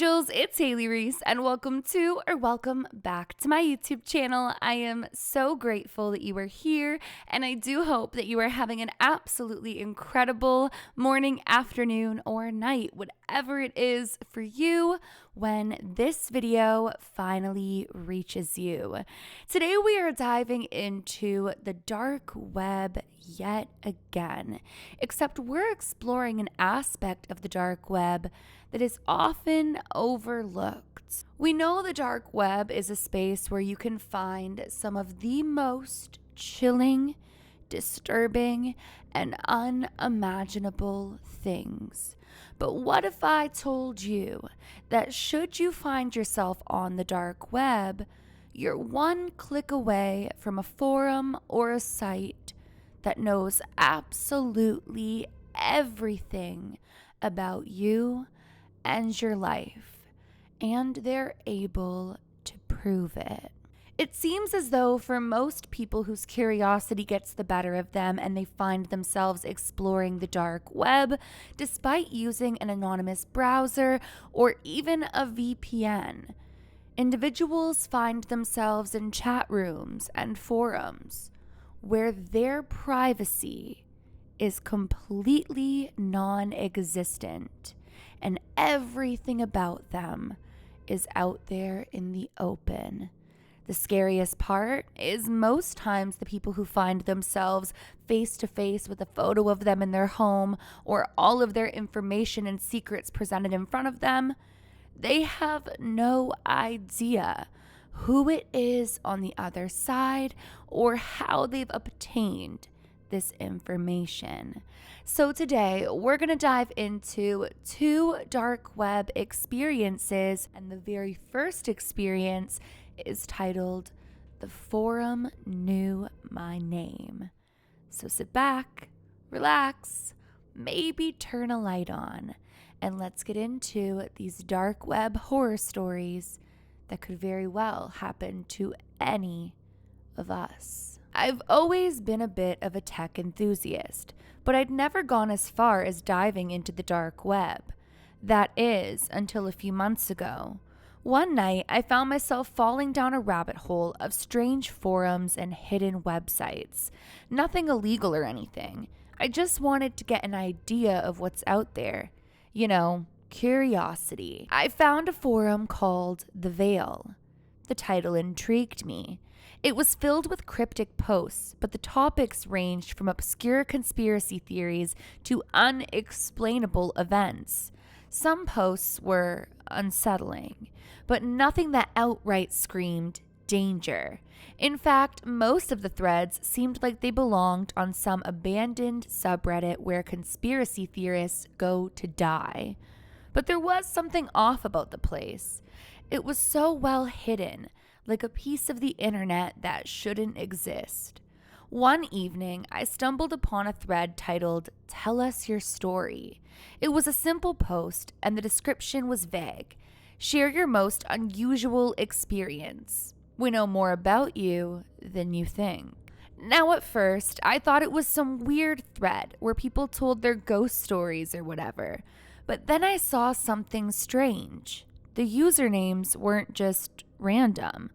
angels, it's Hailey Reese, and welcome back to my YouTube channel. I am so grateful that you are here, and I do hope that you are having an absolutely incredible morning, afternoon, or night, whatever it is for you when this video finally reaches you. Today we are diving into the dark web yet again, except we're exploring an aspect of the dark web that is often overlooked. We know the dark web is a space where you can find some of the most chilling, disturbing, and unimaginable things. But what if I told you that should you find yourself on the dark web, you're one click away from a forum or a site that knows absolutely everything about you and your life, and they're able to prove it. It seems as though for most people whose curiosity gets the better of them and they find themselves exploring the dark web, despite using an anonymous browser or even a VPN, individuals find themselves in chat rooms and forums where their privacy is completely non-existent and everything about them is out there in the open. The scariest part is most times the people who find themselves face to face with a photo of them in their home or all of their information and secrets presented in front of them, they have no idea who it is on the other side or how they've obtained this information. So today we're going to dive into 2 dark web experiences, and the very first experience is titled "The Forum Knew My Name." So sit back, relax, maybe turn a light on, and let's get into these dark web horror stories that could very well happen to any of us. I've always been a bit of a tech enthusiast, but I'd never gone as far as diving into the dark web. That is, until a few months ago. One night, I found myself falling down a rabbit hole of strange forums and hidden websites. Nothing illegal or anything. I just wanted to get an idea of what's out there. You know, curiosity. I found a forum called The Veil. The title intrigued me. It was filled with cryptic posts, but the topics ranged from obscure conspiracy theories to unexplainable events. Some posts were unsettling, but nothing that outright screamed danger. In fact, most of the threads seemed like they belonged on some abandoned subreddit where conspiracy theorists go to die. But there was something off about the place. It was so well hidden, like a piece of the internet that shouldn't exist. One evening, I stumbled upon a thread titled "Tell Us Your Story." It was a simple post, and the description was vague. Share your most unusual experience. We know more about you than you think. Now, at first, I thought it was some weird thread where people told their ghost stories or whatever. But then I saw something strange. The usernames weren't just random.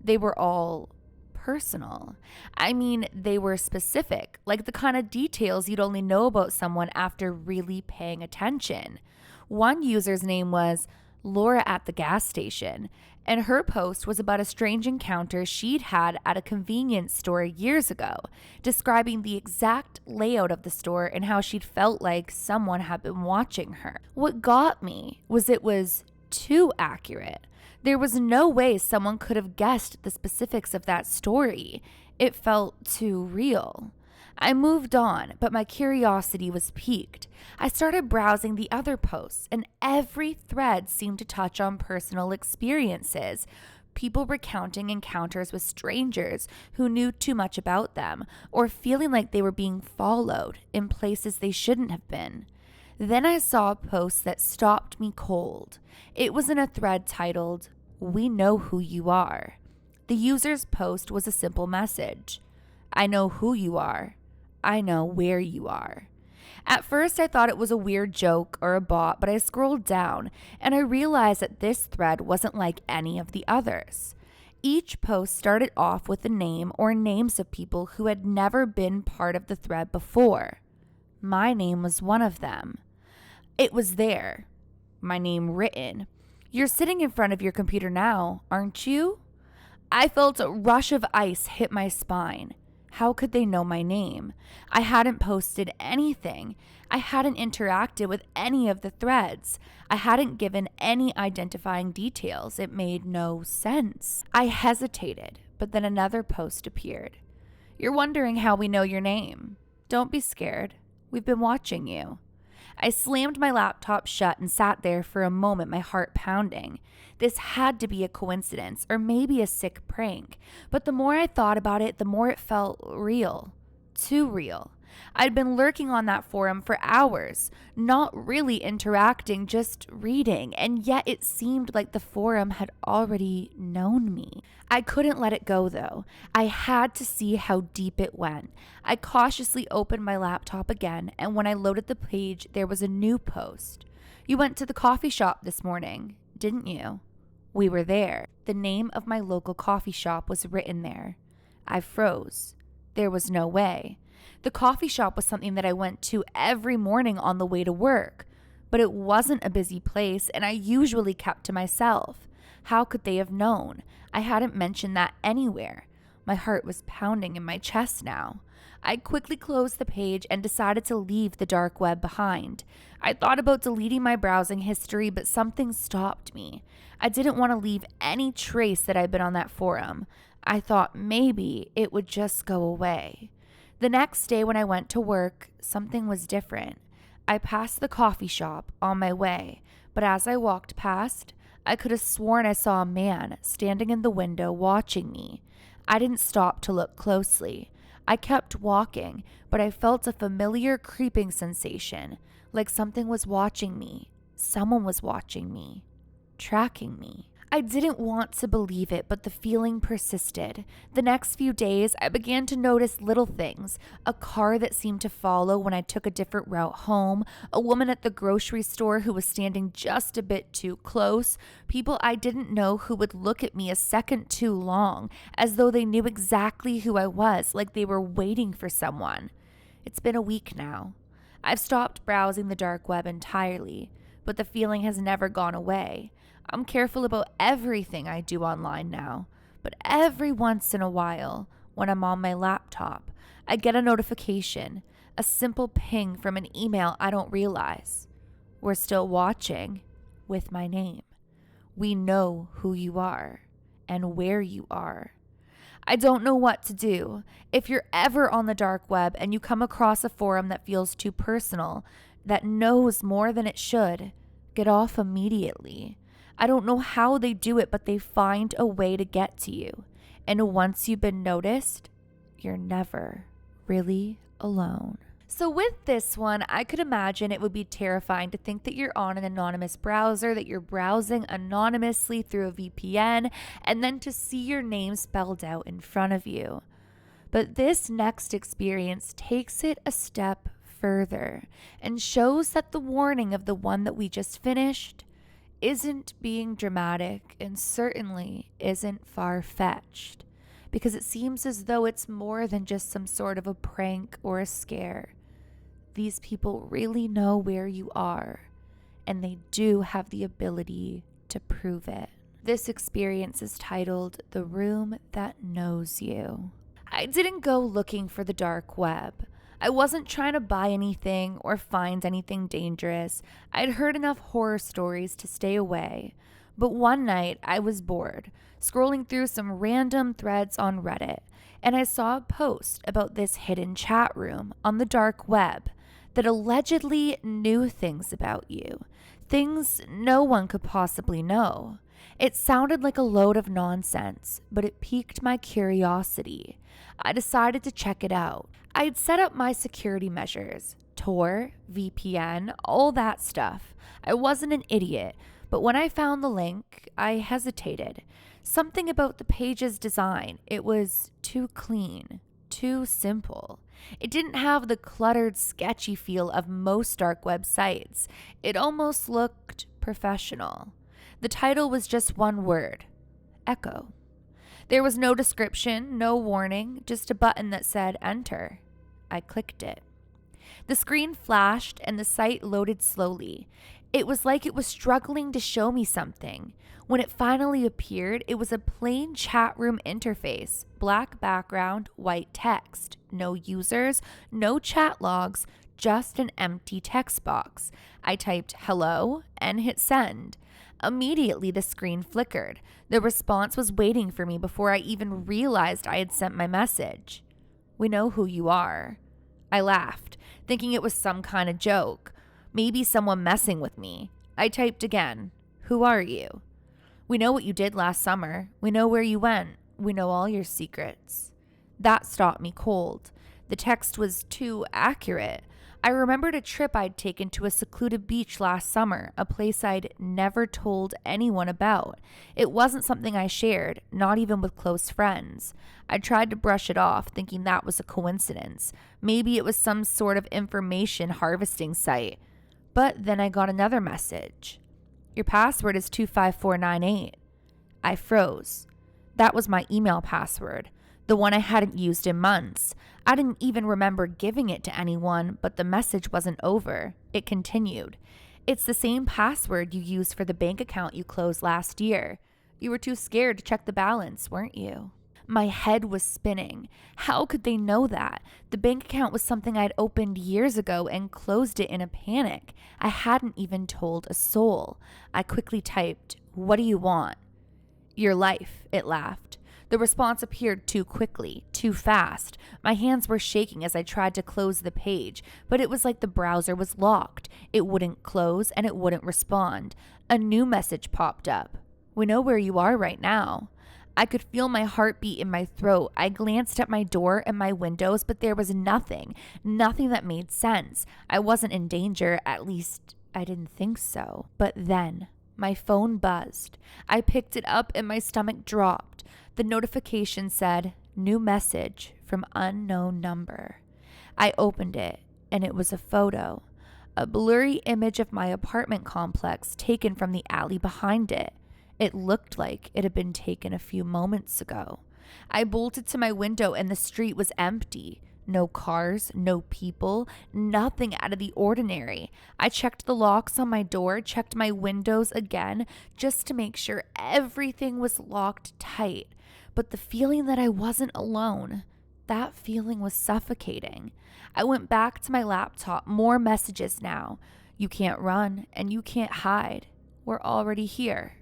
They were all personal. I mean, they were specific, like the kind of details you'd only know about someone after really paying attention. One user's name was Laura at the gas station, and her post was about a strange encounter she'd had at a convenience store years ago, describing the exact layout of the store and how she'd felt like someone had been watching her. What got me was it was too accurate. There was no way someone could have guessed the specifics of that story. It felt too real. I moved on, but my curiosity was piqued. I started browsing the other posts, and every thread seemed to touch on personal experiences. People recounting encounters with strangers who knew too much about them, or feeling like they were being followed in places they shouldn't have been. Then I saw a post that stopped me cold. It was in a thread titled, "We Know Who You Are." The user's post was a simple message. I know who you are. I know where you are. At first, I thought it was a weird joke or a bot, but I scrolled down and I realized that this thread wasn't like any of the others. Each post started off with a name or names of people who had never been part of the thread before. My name was one of them. It was there. My name written. You're sitting in front of your computer now, aren't you? I felt a rush of ice hit my spine. How could they know my name? I hadn't posted anything. I hadn't interacted with any of the threads. I hadn't given any identifying details. It made no sense. I hesitated, but then another post appeared. You're wondering how we know your name. Don't be scared. We've been watching you. I slammed my laptop shut and sat there for a moment, my heart pounding. This had to be a coincidence or maybe a sick prank, but the more I thought about it, the more it felt real. Too real. I'd been lurking on that forum for hours, not really interacting, just reading, and yet it seemed like the forum had already known me. I couldn't let it go, though. I had to see how deep it went. I cautiously opened my laptop again, and when I loaded the page, there was a new post. You went to the coffee shop this morning, didn't you? We were there. The name of my local coffee shop was written there. I froze. There was no way. The coffee shop was something that I went to every morning on the way to work, but it wasn't a busy place and I usually kept to myself. How could they have known? I hadn't mentioned that anywhere. My heart was pounding in my chest now. I quickly closed the page and decided to leave the dark web behind. I thought about deleting my browsing history, but something stopped me. I didn't want to leave any trace that I'd been on that forum. I thought maybe it would just go away. The next day when I went to work, something was different. I passed the coffee shop on my way, but as I walked past, I could have sworn I saw a man standing in the window watching me. I didn't stop to look closely. I kept walking, but I felt a familiar creeping sensation, like something was watching me. Someone was watching me, tracking me. I didn't want to believe it, but the feeling persisted. The next few days, I began to notice little things. A car that seemed to follow when I took a different route home, a woman at the grocery store who was standing just a bit too close, people I didn't know who would look at me a second too long, as though they knew exactly who I was, like they were waiting for someone. It's been a week now. I've stopped browsing the dark web entirely, but the feeling has never gone away. I'm careful about everything I do online now, but every once in a while, when I'm on my laptop, I get a notification, a simple ping from an email I don't realize. We're still watching with my name. We know who you are and where you are. I don't know what to do. If you're ever on the dark web and you come across a forum that feels too personal, that knows more than it should, get off immediately. I don't know how they do it, but they find a way to get to you. And once you've been noticed, you're never really alone. So with this one, I could imagine it would be terrifying to think that you're on an anonymous browser, that you're browsing anonymously through a VPN, and then to see your name spelled out in front of you. But this next experience takes it a step further and shows that the warning of the one that we just finished isn't being dramatic and certainly isn't far-fetched, because it seems as though it's more than just some sort of a prank or a scare. These people really know where you are, and they do have the ability to prove it. This experience is titled The Room That Knows You. I didn't go looking for the dark web. I wasn't trying to buy anything or find anything dangerous. I'd heard enough horror stories to stay away. But one night I was bored, scrolling through some random threads on Reddit, and I saw a post about this hidden chat room on the dark web that allegedly knew things about you, things no one could possibly know. It sounded like a load of nonsense, but it piqued my curiosity. I decided to check it out. I'd set up my security measures, Tor, VPN, all that stuff. I wasn't an idiot, but when I found the link, I hesitated. Something about the page's design, it was too clean, too simple. It didn't have the cluttered, sketchy feel of most dark websites. It almost looked professional. The title was just one word: Echo. There was no description, no warning, just a button that said enter. I clicked it. The screen flashed and the site loaded slowly. It was like it was struggling to show me something. When it finally appeared, it was a plain chat room interface, black background, white text, no users, no chat logs, just an empty text box. I typed hello and hit send. Immediately, the screen flickered. The response was waiting for me before I even realized I had sent my message. We know who you are. I laughed, thinking it was some kind of joke. Maybe someone messing with me. I typed again. Who are you? We know what you did last summer. We know where you went. We know all your secrets. That stopped me cold. The text was too accurate. I remembered a trip I'd taken to a secluded beach last summer, a place I'd never told anyone about. It wasn't something I shared, not even with close friends. I tried to brush it off, thinking that was a coincidence. Maybe it was some sort of information harvesting site. But then I got another message. Your password is 25498. I froze. That was my email password, the one I hadn't used in months. I didn't even remember giving it to anyone, but the message wasn't over. It continued. It's the same password you used for the bank account you closed last year. You were too scared to check the balance, weren't you? My head was spinning. How could they know that? The bank account was something I'd opened years ago and closed it in a panic. I hadn't even told a soul. I quickly typed, "What do you want?" "Your life," it laughed. The response appeared too quickly, too fast. My hands were shaking as I tried to close the page, but it was like the browser was locked. It wouldn't close and it wouldn't respond. A new message popped up. "We know where you are right now." I could feel my heartbeat in my throat. I glanced at my door and my windows, but there was nothing that made sense. I wasn't in danger, at least I didn't think so. But then my phone buzzed. I picked it up and my stomach dropped. The notification said, "New message from unknown number." I opened it and it was a photo, a blurry image of my apartment complex taken from the alley behind it. It looked like it had been taken a few moments ago. I bolted to my window and the street was empty. No cars, no people, nothing out of the ordinary. I checked the locks on my door, checked my windows again, just to make sure everything was locked tight. But the feeling that I wasn't alone, that feeling was suffocating. I went back to my laptop, more messages now. "You can't run and you can't hide. We're already here."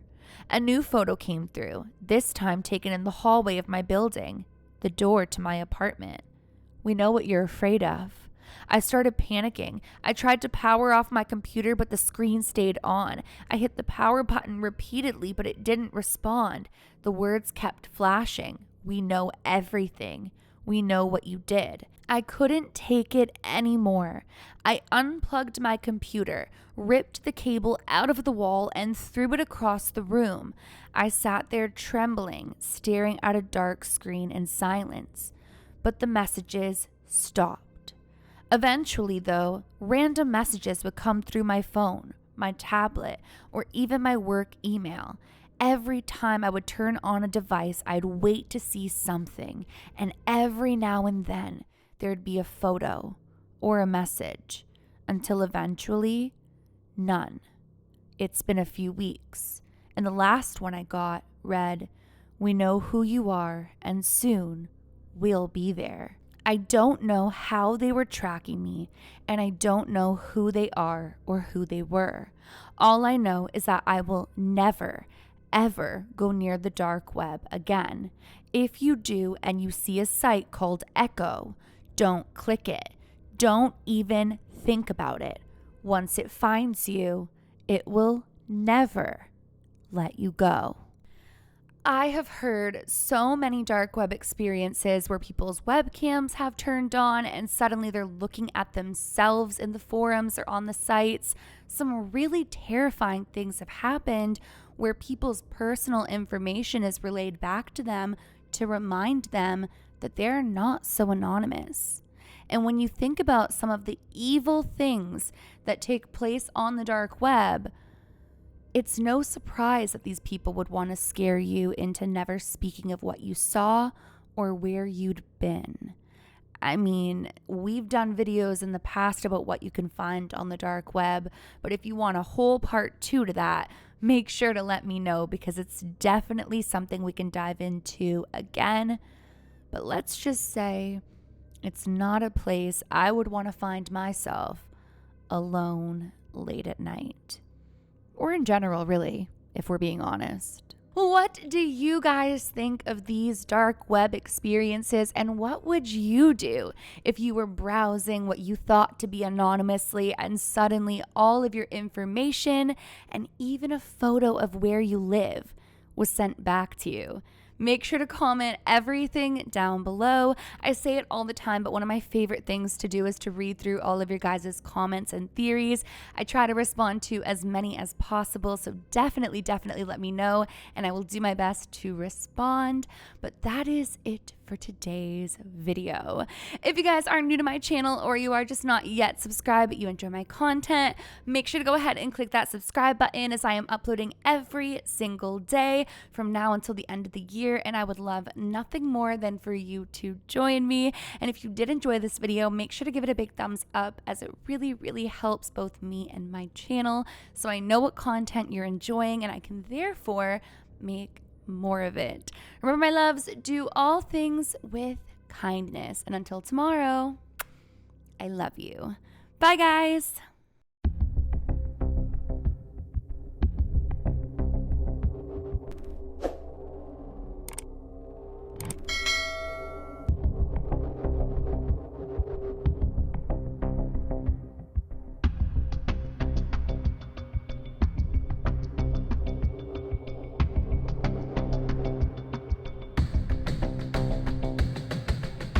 A new photo came through, this time taken in the hallway of my building, the door to my apartment. "We know what you're afraid of." I started panicking. I tried to power off my computer, but the screen stayed on. I hit the power button repeatedly, but it didn't respond. The words kept flashing. "We know everything. We know what you did." I couldn't take it anymore. I unplugged my computer, ripped the cable out of the wall, and threw it across the room. I sat there trembling, staring at a dark screen in silence. But the messages stopped. Eventually, though, random messages would come through my phone, my tablet, or even my work email. Every time I would turn on a device, I'd wait to see something, and every now and then, there'd be a photo or a message, until eventually, none. It's been a few weeks, and the last one I got read, "We know who you are, and soon we'll be there." I don't know how they were tracking me, and I don't know who they are or who they were. All I know is that I will never, ever go near the dark web again. If you do and you see a site called Echo, don't click it. Don't even think about it. Once it finds you, it will never let you go. I have heard so many dark web experiences where people's webcams have turned on and suddenly they're looking at themselves in the forums or on the sites. Some really terrifying things have happened where people's personal information is relayed back to them to remind them that they're not so anonymous. And when you think about some of the evil things that take place on the dark web, it's no surprise that these people would want to scare you into never speaking of what you saw or where you'd been. I mean, we've done videos in the past about what you can find on the dark web, but if you want a whole part 2 to that, make sure to let me know, because it's definitely something we can dive into again. But let's just say it's not a place I would want to find myself alone late at night. Or in general, really, if we're being honest. What do you guys think of these dark web experiences, and what would you do if you were browsing what you thought to be anonymously and suddenly all of your information and even a photo of where you live was sent back to you? Make sure to comment everything down below. I say it all the time, but one of my favorite things to do is to read through all of your guys' comments and theories. I try to respond to as many as possible, so definitely let me know, and I will do my best to respond. But that is it for today's video. If you guys are new to my channel, or you are just not yet subscribed but you enjoy my content, make sure to go ahead and click that subscribe button, as I am uploading every single day from now until the end of the year, and I would love nothing more than for you to join me. And if you did enjoy this video, make sure to give it a big thumbs up, as it really helps both me and my channel, so I know what content you're enjoying and I can therefore make more of it. Remember, my loves, do all things with kindness, and until tomorrow, I love you. Bye, guys.